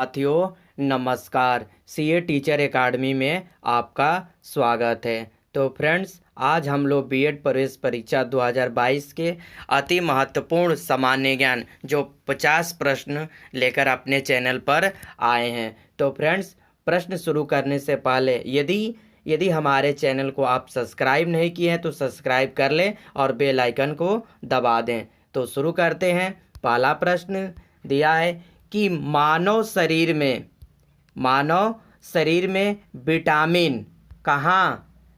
साथियों नमस्कार। CA teacher academy में आपका स्वागत है। तो फ्रेंड्स, आज हम लोग बीएड प्रवेश परीक्षा 2022 के अति महत्वपूर्ण सामान्य ज्ञान जो 50 प्रश्न लेकर अपने चैनल पर आए हैं। तो फ्रेंड्स, प्रश्न शुरू करने से पहले यदि हमारे चैनल को आप सब्सक्राइब नहीं किए हैं तो सब्सक्राइब कर लें और बेल आइकन को दबा दें। तो शुरू करते हैं। पहला प्रश्न दिया है कि मानव शरीर में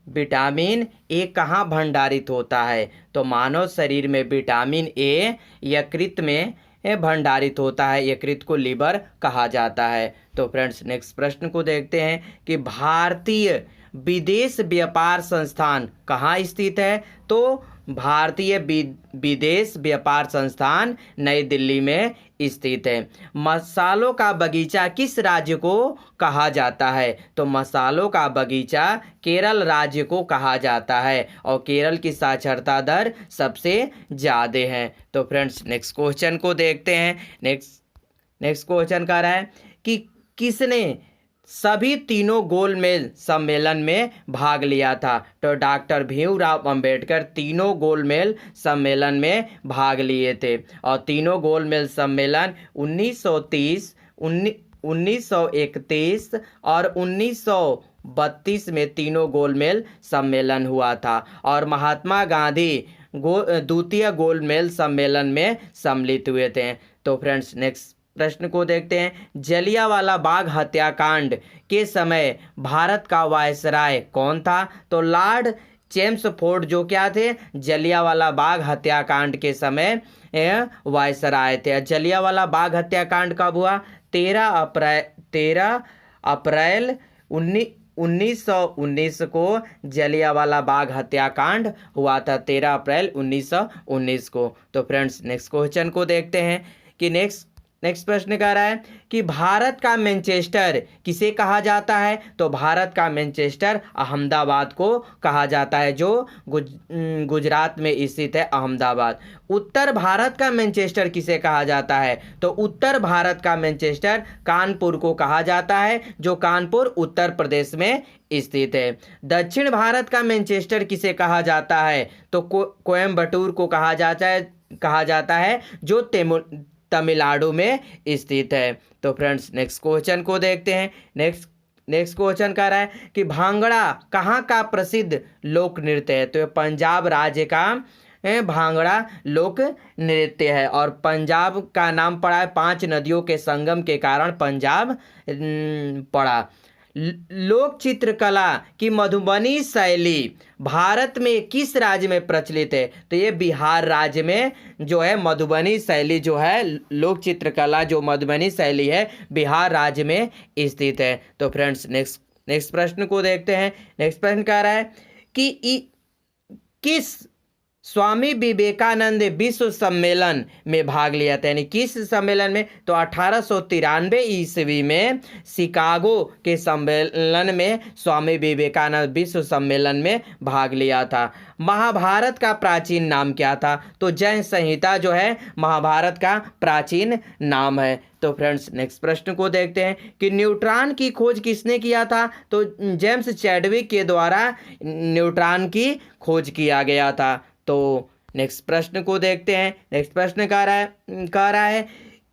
विटामिन ए कहाँ भंडारित होता है। तो मानव शरीर में विटामिन ए यकृत में भंडारित होता है। यकृत को लीवर कहा जाता है। तो फ्रेंड्स, नेक्स्ट प्रश्न को देखते हैं कि भारतीय विदेश व्यापार संस्थान कहाँ स्थित है। तो भारतीय विदेश व्यापार संस्थान नई दिल्ली में स्थित है। मसालों का बगीचा किस राज्य को कहा जाता है। तो मसालों का बगीचा केरल राज्य को कहा जाता है और केरल की साक्षरता दर सबसे ज़्यादा है। तो फ्रेंड्स, नेक्स्ट क्वेश्चन को देखते हैं। नेक्स्ट क्वेश्चन कह रहा है कि किसने सभी तीनों गोलमेज सम्मेलन में भाग लिया था। तो डॉक्टर भीमराव अंबेडकर तीनों गोलमेज सम्मेलन में भाग लिए थे और तीनों गोलमेज सम्मेलन 1930, 1931 और 1932 में तीनों गोलमेज सम्मेलन हुआ था और महात्मा गांधी द्वितीय गोलमेज सम्मेलन में सम्मिलित हुए थे। तो फ्रेंड्स, नेक्स्ट प्रश्न को देखते हैं। जलियांवाला बाग हत्याकांड के समय भारत का वायसराय कौन था। तो लॉर्ड चेम्सफोर्ड जो क्या थे, जलियांवाला बाग हत्याकांड के समय वायसराय थे। जलियांवाला बाग हत्याकांड कब हुआ। 13 अप्रैल 1919 को जलियांवाला बाग हत्याकांड हुआ था। 13 अप्रैल 1919 को। तो फ्रेंड्स, नेक्स्ट क्वेश्चन को देखते हैं कि नेक्स्ट प्रश्न कह रहा है कि भारत का मैनचेस्टर किसे कहा जाता है। तो भारत का मैनचेस्टर अहमदाबाद को कहा जाता है, जो गुजरात में स्थित है अहमदाबाद। उत्तर भारत का मैनचेस्टर किसे कहा जाता है। तो उत्तर भारत का मैनचेस्टर कानपुर को कहा जाता है, जो कानपुर उत्तर प्रदेश में स्थित है। दक्षिण भारत का मैनचेस्टर किसे कहा जाता है। तो कोयम्बटूर को कहा जाता है जो तमिलनाडु में स्थित है। तो फ्रेंड्स, नेक्स्ट क्वेश्चन को देखते हैं। नेक्स्ट क्वेश्चन कह रहा है कि भांगड़ा कहाँ का प्रसिद्ध लोक नृत्य है। तो ये पंजाब राज्य का भांगड़ा लोक नृत्य है और पंजाब का नाम पड़ा है 5 नदियों के संगम के कारण पंजाब पड़ा। लोक चित्रकला की मधुबनी शैली भारत में किस राज्य में प्रचलित है। तो ये बिहार राज्य में जो है मधुबनी शैली जो है, लोक चित्रकला जो मधुबनी शैली है बिहार राज्य में स्थित है। तो फ्रेंड्स, नेक्स्ट प्रश्न को देखते हैं। नेक्स्ट प्रश्न कह रहा है कि किस स्वामी विवेकानंद विश्व सम्मेलन में भाग लिया था। यानी किस सम्मेलन में। तो 1893 ईस्वी में शिकागो के सम्मेलन में स्वामी विवेकानंद विश्व सम्मेलन में भाग लिया था। महाभारत का प्राचीन नाम क्या था। तो जय संहिता जो है महाभारत का प्राचीन नाम है। तो फ्रेंड्स, नेक्स्ट प्रश्न को देखते हैं कि न्यूट्रॉन की खोज किसने किया था। तो जेम्स चैडविक के द्वारा न्यूट्रॉन की खोज किया गया था। तो नेक्स्ट प्रश्न को देखते हैं। नेक्स्ट प्रश्न कह रहा है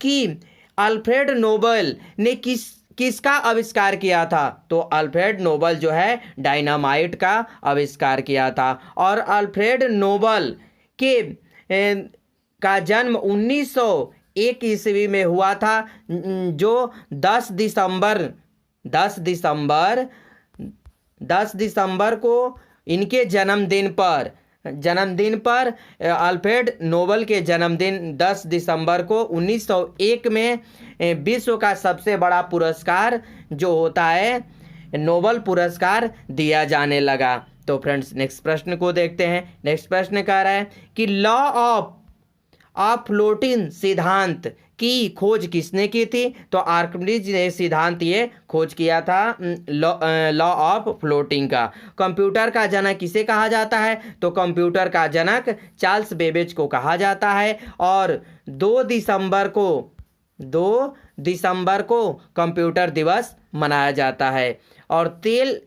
कि अल्फ्रेड नोबेल ने किसका आविष्कार किया था। तो अल्फ्रेड नोबेल जो है डायनामाइट का आविष्कार किया था और अल्फ्रेड नोबेल का जन्म 1901 ईस्वी में हुआ था, जो 10 दिसंबर को इनके जन्मदिन पर अल्फ्रेड नोबेल के जन्मदिन 10 दिसंबर को 1901 में विश्व का सबसे बड़ा पुरस्कार जो होता है नोबेल पुरस्कार दिया जाने लगा। तो फ्रेंड्स, नेक्स्ट प्रश्न को देखते हैं। नेक्स्ट प्रश्न कह रहा है कि लॉ ऑफ फ्लोटिंग सिद्धांत की खोज किसने की थी। तो आर्किमिडीज ने सिद्धांत ये खोज किया था लॉ ऑफ फ्लोटिंग का। कंप्यूटर का जनक किसे कहा जाता है। तो कंप्यूटर का जनक चार्ल्स बेबेज को कहा जाता है और 2 दिसंबर दिसंबर को कंप्यूटर दिवस मनाया जाता है। और तेल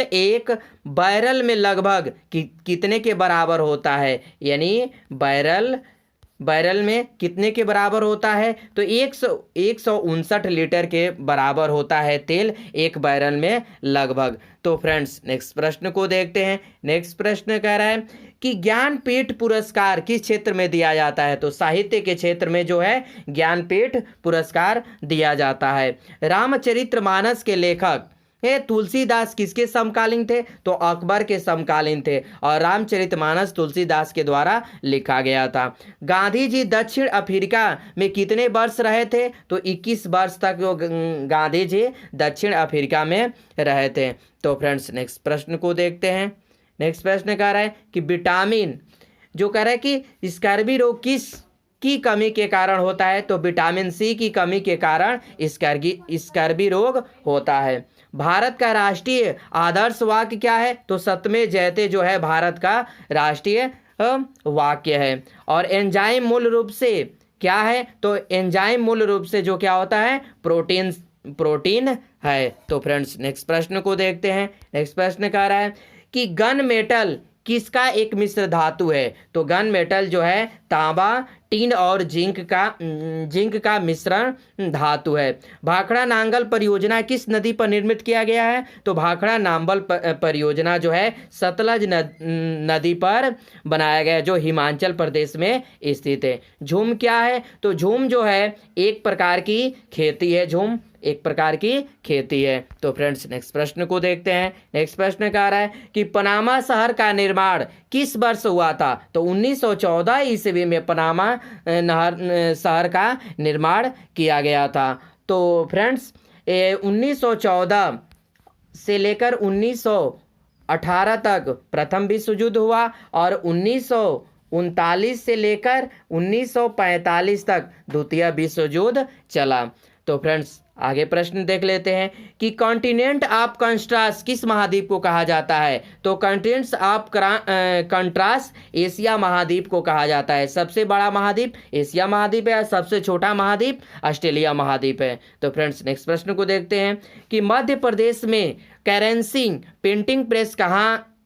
एक बैरल में लगभग कितने के बराबर होता है, यानी बैरल में कितने के बराबर होता है, तो 159 लीटर के बराबर होता है तेल एक बैरल में लगभग। तो फ्रेंड्स नेक्स्ट प्रश्न को देखते हैं। नेक्स्ट प्रश्न कह रहा है कि ज्ञानपीठ पुरस्कार किस क्षेत्र में दिया जाता है, तो साहित्य के क्षेत्र में जो है ज्ञानपीठ पुरस्कार दिया जाता है। रामचरितमानस के लेखक तुलसीदास किसके समकालीन थे, तो अकबर के समकालीन थे, और रामचरितमानस तुलसीदास के द्वारा लिखा गया था। गांधी जी दक्षिण अफ्रीका में कितने वर्ष रहे थे, तो 21 वर्ष तक वो गांधी जी दक्षिण अफ्रीका में रहे थे। तो फ्रेंड्स नेक्स्ट प्रश्न को देखते हैं। नेक्स्ट प्रश्न कह रहा है कि विटामिन जो कह रहा है कि स्कर्वी रोग किस की कमी के कारण होता है, तो विटामिन सी की कमी के कारण स्कर्वी रोग होता है। भारत का राष्ट्रीय आदर्श वाक्य क्या है, तो सत्यमेव जयते जो है भारत का राष्ट्रीय वाक्य है। और एंजाइम मूल रूप से क्या है, तो एंजाइम मूल रूप से जो क्या होता है, प्रोटीन है। तो फ्रेंड्स नेक्स्ट प्रश्न को देखते हैं। नेक्स्ट प्रश्न कह रहा है कि गन मेटल किसका एक मिश्र धातु है, तो गन मेटल जो है तांबा, टीन और जिंक का मिश्रण धातु है। भाखड़ा नांगल परियोजना किस नदी पर निर्मित किया गया है, तो भाखड़ा नांगल परियोजना जो है सतलज नदी पर बनाया गया है, जो हिमाचल प्रदेश में स्थित है। झूम क्या है, तो झूम जो है एक प्रकार की खेती है, झूम एक प्रकार की खेती है। तो फ्रेंड्स नेक्स्ट प्रश्न को देखते हैं। नेक्स्ट प्रश्न कह रहा है कि पनामा शहर का निर्माण किस वर्ष हुआ था, तो 1914 ईस्वी में पनामा शहर का निर्माण किया गया था। तो फ्रेंड्स 1914 से लेकर 1918 तक प्रथम विश्व युद्ध हुआ, और 1939 से लेकर 1945 तक द्वितीय विश्व युद्ध चला। तो फ्रेंड्स आगे प्रश्न देख लेते हैं कि कॉन्टिनेंट ऑफ कंट्रास्ट किस महाद्वीप को कहा जाता है, तो कॉन्टिनेंट्स ऑफ कंट्रास्ट एशिया महाद्वीप को कहा जाता है। सबसे बड़ा महाद्वीप एशिया महाद्वीप है, सबसे छोटा महाद्वीप ऑस्ट्रेलिया महाद्वीप है। तो फ्रेंड्स नेक्स्ट प्रश्न को देखते हैं कि मध्य प्रदेश में करेंसी प्रिंटिंग प्रेस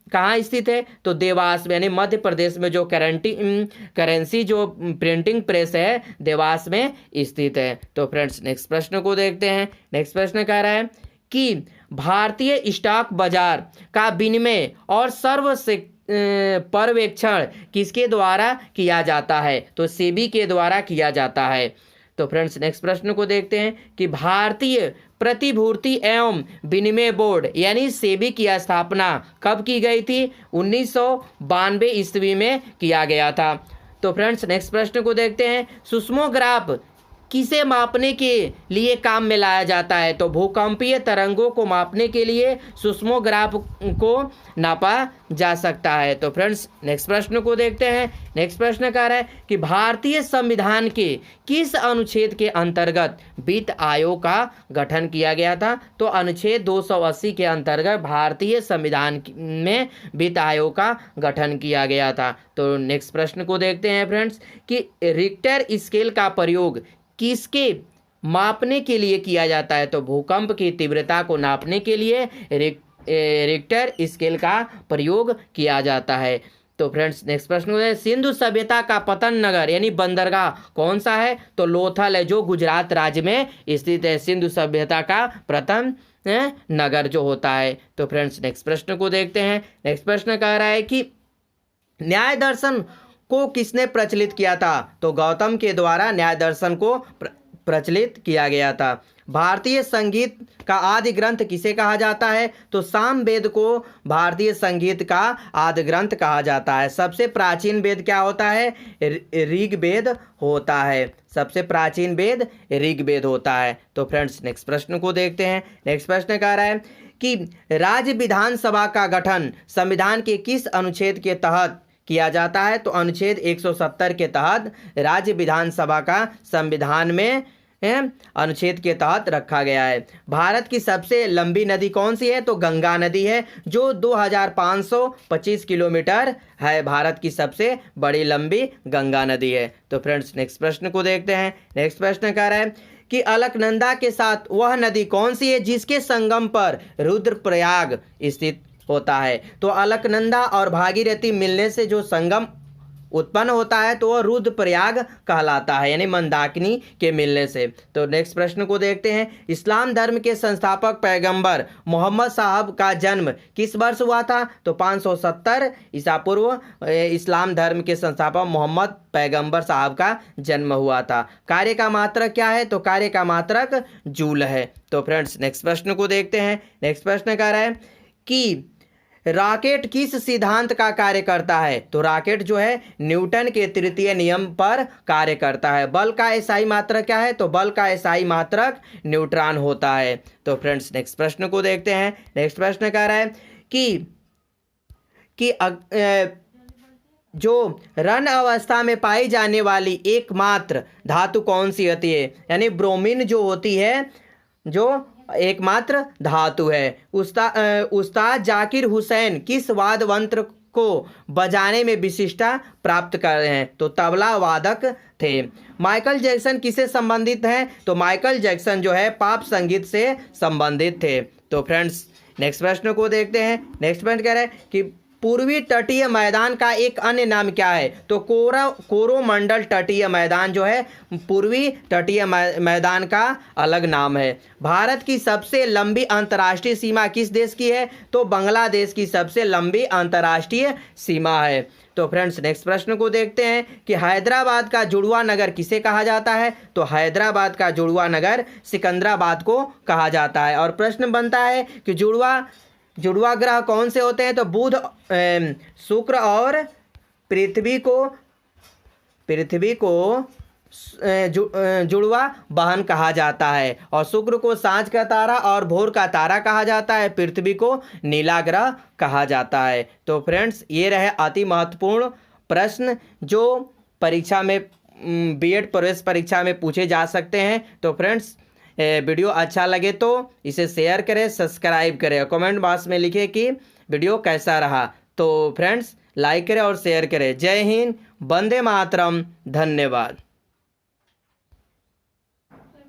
कहाँ स्थित है, तो देवास में, यानी मध्य प्रदेश में जो करेंसी जो प्रिंटिंग प्रेस है देवास में स्थित है। तो फ्रेंड्स नेक्स्ट प्रश्न को देखते हैं। नेक्स्ट प्रश्न कह रहा है कि भारतीय स्टॉक बाजार का विनिमय और पर्यवेक्षण किसके द्वारा किया जाता है, तो सेबी के द्वारा किया जाता है। तो फ्रेंड्स नेक्स्ट प्रश्न को देखते हैं कि भारतीय प्रतिभूति एवं विनिमय बोर्ड यानी सेबी की स्थापना कब की गई थी, 1992 ईस्वी में किया गया था। तो फ्रेंड्स नेक्स्ट प्रश्न को देखते हैं, सुस्मोग्राफ किसे मापने के लिए काम में लाया जाता है, तो भूकंपीय तरंगों को मापने के लिए सुस्मोग्राफ को नापा जा सकता है। तो फ्रेंड्स नेक्स्ट प्रश्न को देखते हैं। नेक्स्ट प्रश्न कह रहा है कि भारतीय संविधान के किस अनुच्छेद के अंतर्गत वित्त आयोग का गठन किया गया था, तो अनुच्छेद 280 के अंतर्गत भारतीय संविधान में वित्त आयोग का गठन किया गया था। तो नेक्स्ट प्रश्न को देखते हैं फ्रेंड्स कि रिक्टर स्केल का प्रयोग किसके मापने के लिए किया जाता है, तो भूकंप की तीव्रता को नापने के लिए रिक्टर स्केल का प्रयोग किया जाता है। तो फ्रेंड्स नेक्स्ट प्रश्न है, सिंधु सभ्यता का पतन नगर यानी बंदरगाह कौन सा है, तो लोथल है, जो गुजरात राज्य में स्थित है। सिंधु सभ्यता का पतन नगर जो होता है। तो फ्रेंड्स नेक्स्ट प्रश्न को देखते हैं। नेक्स्ट प्रश्न कह रहा है कि न्याय दर्शन को किसने प्रचलित किया था, तो गौतम के द्वारा न्याय दर्शन को प्रचलित किया गया था। भारतीय संगीत का आदि ग्रंथ किसे कहा जाता है, तो सामवेद को भारतीय संगीत का आदि ग्रंथ कहा जाता है। सबसे प्राचीन वेद क्या होता है, ऋग्वेद होता है। सबसे प्राचीन वेद ऋग्वेद होता है। तो फ्रेंड्स नेक्स्ट प्रश्न को देखते हैं। नेक्स्ट प्रश्न कह रहा है कि राज्य विधानसभा का गठन संविधान के किस अनुच्छेद के तहत किया जाता है, तो अनुच्छेद 170 के तहत राज्य विधानसभा का संविधान में अनुच्छेद के तहत रखा गया है। भारत की सबसे लंबी नदी कौन सी है? तो गंगा नदी है, जो 2525 किलोमीटर है। भारत की सबसे बड़ी लंबी गंगा नदी है। तो फ्रेंड्स नेक्स्ट प्रश्न को देखते हैं। नेक्स्ट प्रश्न कह रहा है कि अलकनंदा के साथ वह नदी कौन सी है जिसके संगम पर रुद्रप्रयाग स्थित होता है? तो अलकनंदा और भागीरथी मिलने से जो संगम उत्पन्न होता है तो वह रुद्रप्रयाग कहलाता है, यानी मंदाकिनी के मिलने से। तो नेक्स्ट प्रश्न को देखते हैं। इस्लाम धर्म के संस्थापक पैगंबर मोहम्मद साहब का जन्म किस वर्ष हुआ था? तो 570 ईसा पूर्व इस्लाम धर्म के संस्थापक मोहम्मद पैगंबर साहब का जन्म हुआ था। कार्य का मात्रक क्या है? तो कार्य का मात्रक जूल है। तो फ्रेंड्स नेक्स्ट प्रश्न को देखते हैं। नेक्स्ट प्रश्न कह रहा है कि रॉकेट किस सिद्धांत का कार्य करता है? तो रॉकेट जो है न्यूटन के तृतीय नियम पर कार्य करता है। बल का एसआई मात्रक क्या है? तो बल का एसआई मात्रक न्यूट्रॉन होता है। तो फ्रेंड्स नेक्स्ट प्रश्न को देखते हैं। नेक्स्ट प्रश्न कह रहा है कि जो रण अवस्था में पाई जाने वाली एकमात्र धातु कौन सी होती है? यानी ब्रोमीन जो होती है, जो एकमात्र धातु है। उस्ताद जाकिर हुसैन किस वाद्य यंत्र को बजाने में विशिष्टता प्राप्त कर रहे हैं? तो तबला वादक थे। माइकल जैक्सन किससे संबंधित हैं? तो माइकल जैक्सन जो है पॉप संगीत से संबंधित थे। तो फ्रेंड्स नेक्स्ट प्रश्न को देखते हैं। नेक्स्ट प्रश्न कह रहे हैं कि पूर्वी तटीय मैदान का एक अन्य नाम क्या है? तो कोरोमंडल तटीय मैदान जो है पूर्वी तटीय मैदान का अलग नाम है। भारत की सबसे लंबी अंतर्राष्ट्रीय सीमा किस देश की है? तो बांग्लादेश की सबसे लंबी अंतर्राष्ट्रीय सीमा है। तो फ्रेंड्स नेक्स्ट प्रश्न को देखते हैं कि हैदराबाद का जुड़वा नगर किसे कहा जाता है? तो हैदराबाद का जुड़वा नगर सिकंदराबाद को कहा जाता है। और प्रश्न बनता है कि जुड़वा ग्रह कौन से होते हैं? तो बुध, शुक्र और पृथ्वी को जुड़वा बहन कहा जाता है। और शुक्र को सांझ का तारा और भोर का तारा कहा जाता है। पृथ्वी को नीला ग्रह कहा जाता है। तो फ्रेंड्स ये रहे अति महत्वपूर्ण प्रश्न जो परीक्षा में बीएड प्रवेश परीक्षा में पूछे जा सकते हैं। तो फ्रेंड्स वीडियो अच्छा लगे तो इसे शेयर करें, सब्सक्राइब करें, कमेंट बॉक्स में लिखें कि वीडियो कैसा रहा। तो फ्रेंड्स लाइक करें और शेयर करें। जय हिंद, वंदे मातरम, धन्यवाद।